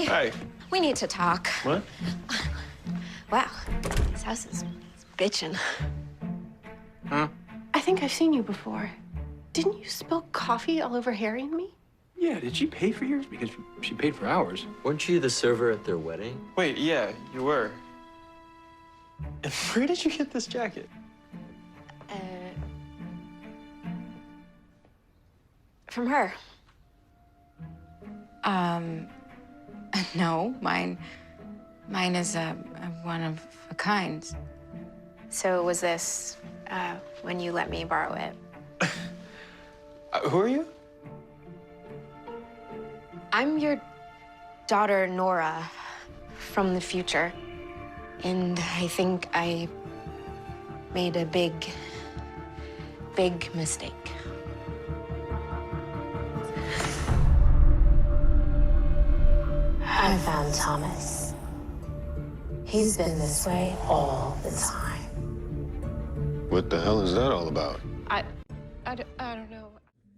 Hi. We need to talk. What? Wow, this house is bitchin'. Huh? I think I've seen you before. Didn't you spill coffee all over Harry and me? Yeah, did she pay for yours? Because she paid for ours. Weren't you the server at their wedding? Wait, yeah, you were. And where did you get this jacket? From her. No, mine is a one of a kind. So was this, when you let me borrow it? Who are you? I'm your daughter, Nora, from the future. And I think I made a big mistake. I found Thomas. He's been this way all the time. What the hell is that all about? I don't know.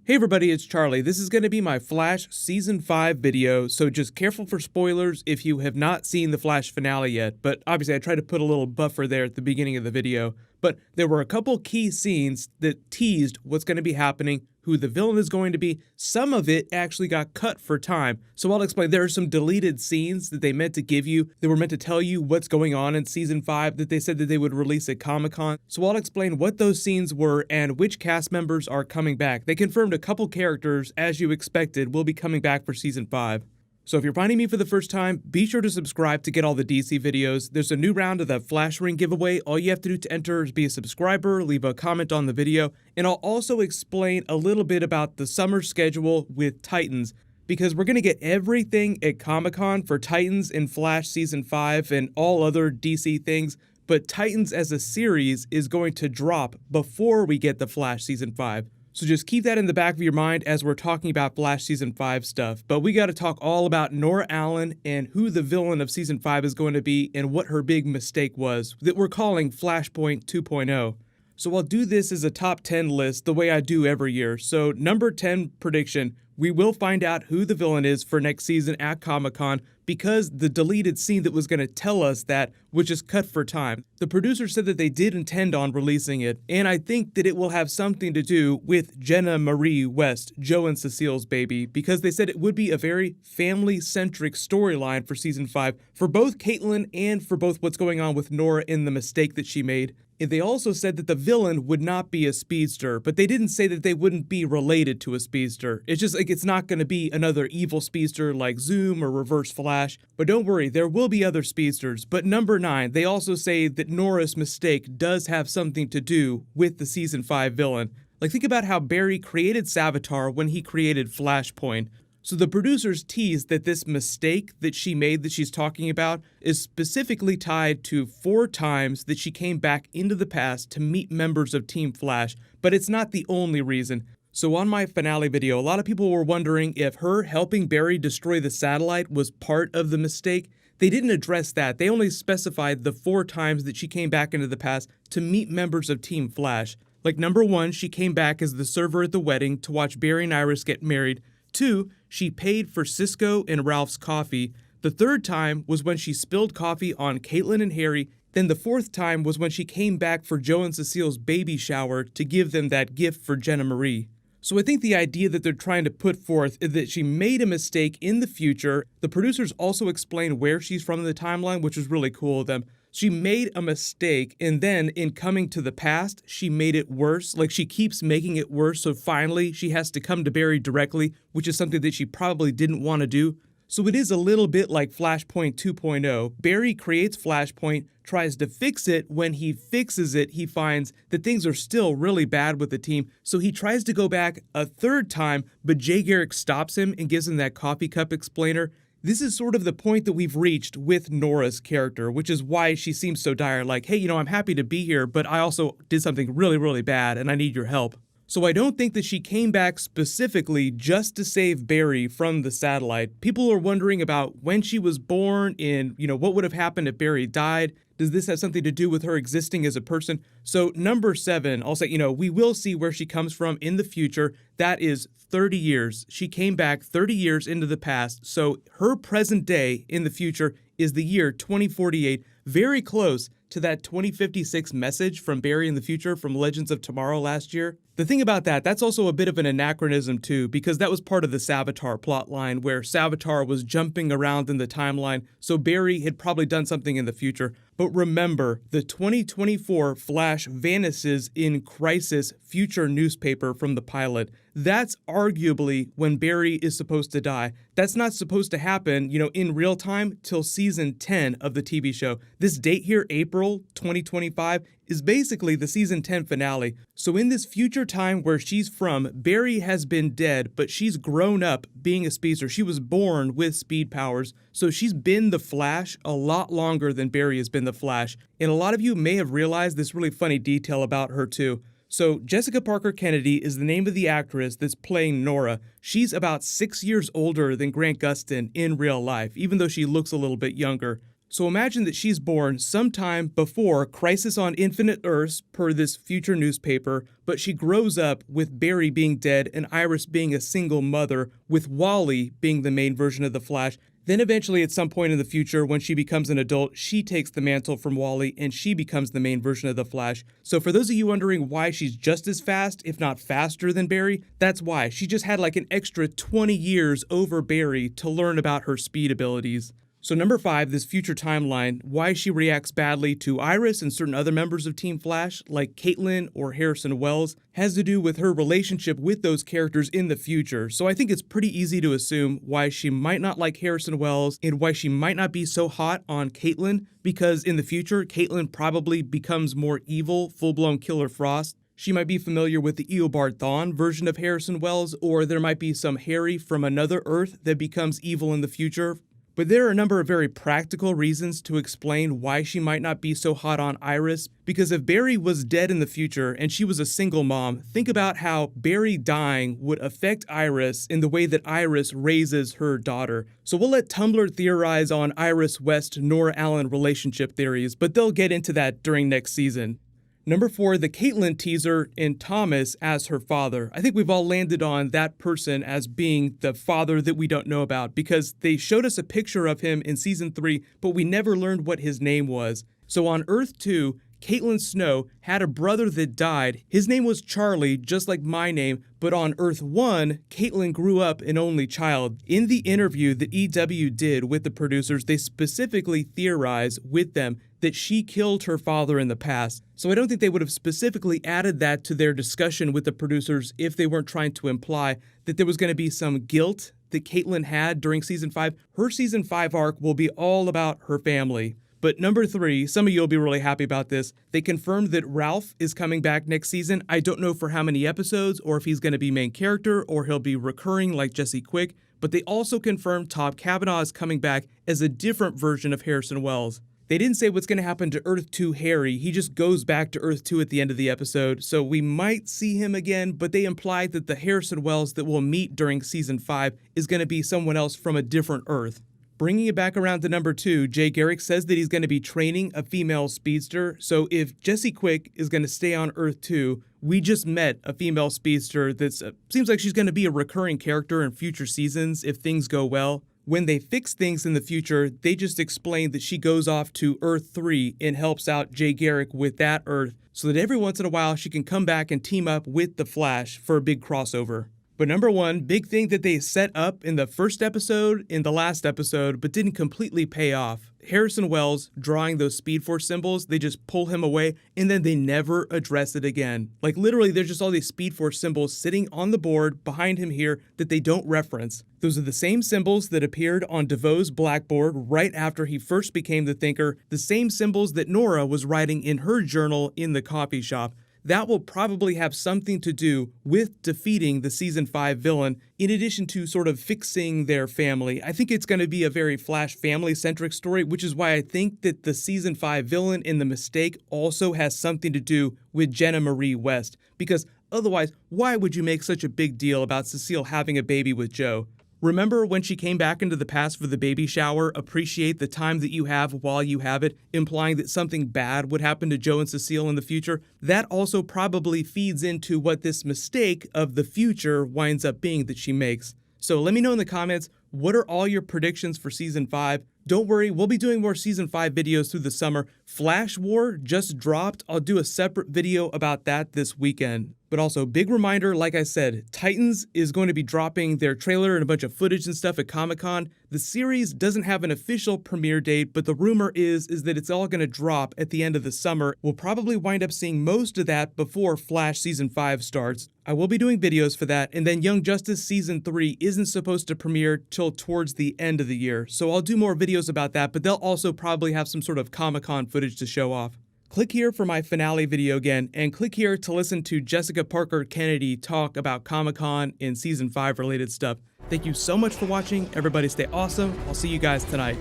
Hey everybody, it's Charlie. This is going to be my Flash Season 5 video, so just careful for spoilers if you have not seen the Flash finale yet, but obviously I tried to put a little buffer there at the beginning of the video. But there were a couple key scenes that teased what's going to be happening, who the villain is going to be. Some of it actually got cut for time, so I'll explain. There are some deleted scenes that they meant to give you. They were meant to tell you what's going on in Season 5 that they said that they would release at Comic-Con. So I'll explain what those scenes were and which cast members are coming back. They confirmed a couple characters, as you expected, will be coming back for Season 5. So if you're finding me for the first time, be sure to subscribe to get all the DC videos. There's a new round of the Flash Ring giveaway. All you have to do to enter is be a subscriber, leave a comment on the video, and I'll also explain a little bit about the summer schedule with Titans, because we're going to get everything at Comic-Con for Titans and Flash Season 5 and all other DC things, but Titans as a series is going to drop before we get the Flash Season 5. So just keep that in the back of your mind as we're talking about Flash Season 5 stuff. But we got to talk all about Nora Allen and who the villain of Season 5 is going to be and what her big mistake was that we're calling Flashpoint 2.0. So I'll do this as a top 10 list the way I do every year. So number 10 prediction, we will find out who the villain is for next season at Comic-Con because the deleted scene that was going to tell us that was just cut for time. The producer said that they did intend on releasing it, and I think that it will have something to do with Jenna Marie West, Joe and Cecile's baby, because they said it would be a very family-centric storyline for Season 5 for both Caitlin and for both what's going on with Nora and the mistake that she made. And they also said that the villain would not be a speedster, but they didn't say that they wouldn't be related to a speedster. It's just like it's not going to be another evil speedster like Zoom or Reverse Flash. But don't worry, there will be other speedsters. But number 9, they also say that Nora's mistake does have something to do with the Season 5 villain. Like think about how Barry created Savitar when he created Flashpoint. So the producers teased that this mistake that she made that she's talking about is specifically tied to 4 times that she came back into the past to meet members of Team Flash, but it's not the only reason. So on my finale video, a lot of people were wondering if her helping Barry destroy the satellite was part of the mistake. They didn't address that. They only specified the 4 times that she came back into the past to meet members of Team Flash. Like number 1, she came back as the server at the wedding to watch Barry and Iris get married. 2, she paid for Cisco and Ralph's coffee. The 3rd time was when she spilled coffee on Caitlin and Harry. Then the 4th time was when she came back for Joe and Cecile's baby shower to give them that gift for Jenna Marie. So I think the idea that they're trying to put forth is that she made a mistake in the future. The producers also explained where she's from in the timeline, which was really cool of them. She made a mistake, and then in coming to the past, she made it worse. Like she keeps making it worse, so finally she has to come to Barry directly, which is something that she probably didn't want to do. So it is a little bit like Flashpoint 2.0. Barry creates Flashpoint, tries to fix it. When he fixes it, he finds that things are still really bad with the team. So he tries to go back a 3rd time, but Jay Garrick stops him and gives him that coffee cup explainer. This is sort of the point that we've reached with Nora's character, which is why she seems so dire, like, hey, I'm happy to be here, but I also did something really, really bad, and I need your help. So I don't think that she came back specifically just to save Barry from the satellite. People are wondering about when she was born and, what would have happened if Barry died. Does this have something to do with her existing as a person? So number 7, I'll say, we will see where she comes from in the future. That is 30 years. She came back 30 years into the past. So her present day in the future is the year 2048, very close to that 2056 message from Barry in the future from Legends of Tomorrow last year. The thing about that's also a bit of an anachronism too, because that was part of the Savitar plotline where Savitar was jumping around in the timeline, so Barry had probably done something in the future. But remember, the 2024 Flash vanishes in Crisis Future newspaper from the pilot. That's arguably when Barry is supposed to die. That's not supposed to happen, in real time till season 10 of the TV show. This date here, April 2025, is basically the season 10 finale. So in this future time where she's from, Barry has been dead, but she's grown up being a speedster. She was born with speed powers, so she's been the Flash a lot longer than Barry has been the Flash. And a lot of you may have realized this really funny detail about her too. So Jessica Parker Kennedy is the name of the actress that's playing Nora. She's about 6 years older than Grant Gustin in real life, even though she looks a little bit younger. So imagine that she's born sometime before Crisis on Infinite Earths per this future newspaper, but she grows up with Barry being dead and Iris being a single mother, with Wally being the main version of the Flash. Then eventually at some point in the future, when she becomes an adult, she takes the mantle from Wally and she becomes the main version of the Flash. So for those of you wondering why she's just as fast, if not faster than Barry, that's why. She just had like an extra 20 years over Barry to learn about her speed abilities. So number 5, this future timeline, why she reacts badly to Iris and certain other members of Team Flash, like Caitlin or Harrison Wells, has to do with her relationship with those characters in the future. So I think it's pretty easy to assume why she might not like Harrison Wells and why she might not be so hot on Caitlin, because in the future, Caitlin probably becomes more evil, full-blown Killer Frost. She might be familiar with the Eobard Thawne version of Harrison Wells, or there might be some Harry from another Earth that becomes evil in the future. But there are a number of very practical reasons to explain why she might not be so hot on Iris, because if Barry was dead in the future and she was a single mom, think about how Barry dying would affect Iris in the way that Iris raises her daughter. So we'll let Tumblr theorize on Iris West-Nora Allen relationship theories, but they'll get into that during next season. Number 4, the Caitlin teaser and Thomas as her father. I think we've all landed on that person as being the father that we don't know about, because they showed us a picture of him in season 3, but we never learned what his name was. So on Earth 2, Caitlin Snow had a brother that died. His name was Charlie, just like my name, but on Earth 1, Caitlin grew up an only child. In the interview that EW did with the producers, they specifically theorize with them that she killed her father in the past. So I don't think they would have specifically added that to their discussion with the producers if they weren't trying to imply that there was going to be some guilt that Caitlin had during season 5. Her season 5 arc will be all about her family. But number 3, some of you will be really happy about this. They confirmed that Ralph is coming back next season. I don't know for how many episodes, or if he's going to be main character, or he'll be recurring like Jesse Quick. But they also confirmed Todd Kavanaugh is coming back as a different version of Harrison Wells. They didn't say what's going to happen to Earth 2 Harry. He just goes back to Earth 2 at the end of the episode, so we might see him again, but they implied that the Harrison Wells that we'll meet during season 5 is going to be someone else from a different Earth. Bringing it back around to number 2, Jay Garrick says that he's going to be training a female speedster. So if Jesse Quick is going to stay on Earth 2, we just met a female speedster that seems like she's going to be a recurring character in future seasons if things go well. When they fix things in the future, they just explain that she goes off to Earth 3 and helps out Jay Garrick with that Earth, so that every once in a while she can come back and team up with the Flash for a big crossover. But number 1, big thing that they set up in the first episode, in the last episode, but didn't completely pay off. Harrison Wells drawing those Speed Force symbols, they just pull him away, and then they never address it again. Like literally, there's just all these Speed Force symbols sitting on the board behind him here that they don't reference. Those are the same symbols that appeared on DeVoe's blackboard right after he first became the Thinker, the same symbols that Nora was writing in her journal in the coffee shop. That will probably have something to do with defeating the season 5 villain, in addition to sort of fixing their family. I think it's going to be a very Flash family-centric story, which is why I think that the season 5 villain in The Mistake also has something to do with Jenna Marie West, because otherwise, why would you make such a big deal about Cecile having a baby with Joe? Remember when she came back into the past for the baby shower, appreciate the time that you have while you have it, implying that something bad would happen to Joe and Cecile in the future? That also probably feeds into what this mistake of the future winds up being that she makes. So let me know in the comments, what are all your predictions for Season 5? Don't worry, we'll be doing more Season 5 videos through the summer. Flash War just dropped. I'll do a separate video about that this weekend. But also, big reminder, like I said, Titans is going to be dropping their trailer and a bunch of footage and stuff at Comic-Con. The series doesn't have an official premiere date, but the rumor is that it's all going to drop at the end of the summer. We'll probably wind up seeing most of that before Flash Season 5 starts. I will be doing videos for that, and then Young Justice Season 3 isn't supposed to premiere till towards the end of the year, so I'll do more videos about that, but they'll also probably have some sort of Comic-Con footage to show off. Click here for my finale video again, and click here to listen to Jessica Parker Kennedy talk about Comic-Con and Season 5 related stuff. Thank you so much for watching. Everybody stay awesome. I'll see you guys tonight.